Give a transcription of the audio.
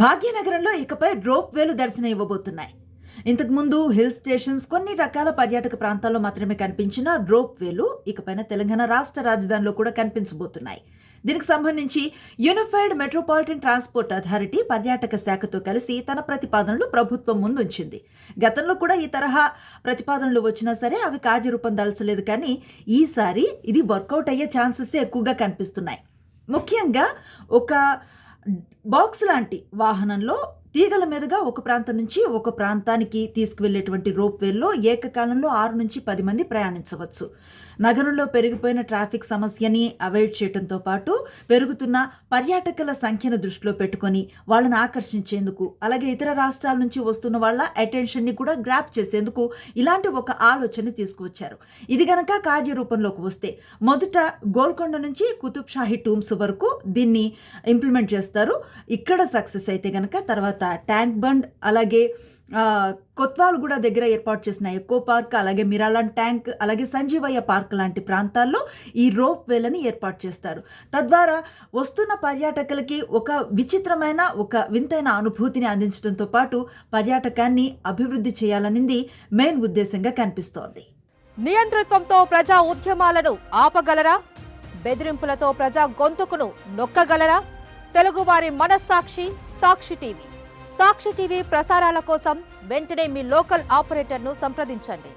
భాగ్యనగరంలో ఇకపై రోప్ వేలు దర్శనం ఇవ్వబోతున్నాయి. ఇంతకుముందు హిల్ స్టేషన్స్, కొన్ని రకాల పర్యాటక ప్రాంతాల్లో మాత్రమే కనిపించిన రోప్ వేలు ఇకపైన తెలంగాణ రాష్ట్ర రాజధానిలో కూడా కనిపించబోతున్నాయి. దీనికి సంబంధించి యూనిఫైడ్ మెట్రోపాలిటన్ ట్రాన్స్పోర్ట్ అథారిటీ పర్యాటక శాఖతో కలిసి తన ప్రతిపాదనలు ప్రభుత్వం ముందుంచింది. గతంలో కూడా ఈ తరహా ప్రతిపాదనలు వచ్చినా సరే అవి కార్యరూపం దాల్చలేదు. కానీ ఈసారి ఇది వర్కౌట్ అయ్యే ఛాన్సెస్ ఎక్కువగా కనిపిస్తున్నాయి. ముఖ్యంగా ఒక బాక్స్ లాంటి వాహనంలో తీగల మీదుగా ఒక ప్రాంతం నుంచి ఒక ప్రాంతానికి తీసుకువెళ్లేటువంటి రోప్ వేల్లో ఏకకాలంలో 6 నుంచి 10 మంది ప్రయాణించవచ్చు. నగరంలో పెరిగిపోయిన ట్రాఫిక్ సమస్యని అవాయిడ్ చేయడంతో పాటు పెరుగుతున్న పర్యాటకుల సంఖ్యను దృష్టిలో పెట్టుకొని వాళ్ళని ఆకర్షించేందుకు, అలాగే ఇతర రాష్ట్రాల నుంచి వస్తున్న వాళ్ళ అటెన్షన్ని కూడా గ్రాప్ చేసేందుకు ఇలాంటి ఒక ఆలోచన తీసుకువచ్చారు. ఇది గనక కార్యరూపంలోకి వస్తే మొదట గోల్కొండ నుంచి కుతుబ్ షాహీ టూమ్స్ వరకు దీన్ని ఇంప్లిమెంట్ చేస్తారు. ఇక్కడ సక్సెస్ అయితే గనక తర్వాత ట్యాంక్ బండ్, అలాగే కొత్వాల్గూడ దగ్గర ఏర్పాటు చేసిన ఎకో పార్క్, అలాగే మిరాలాన్ ట్యాంక్, అలాగే సంజీవయ్య పార్క్ లాంటి ప్రాంతాల్లో ఈ రోప్ వేలని ఏర్పాటు చేస్తారు. తద్వారా వస్తున్న పర్యాటకులకి ఒక విచిత్రమైన, ఒక వింతైన అనుభూతిని అందించడంతో పాటు పర్యాటకాన్ని అభివృద్ధి చేయాలనింది మెయిన్ ఉద్దేశంగా కనిపిస్తోంది. నియంతృత్వంతో ప్రజా ఉద్యమాలను ఆపగలరా? బెదిరింపులతో ప్రజా గొంతుకును నొక్కగలరా? తెలుగువారి మనస్సాక్షి సాక్షి టీవీ. సాక్షి టీవీ ప్రసారాల కోసం వెంటనే మీ లోకల్ ఆపరేటర్ను సంప్రదించండి.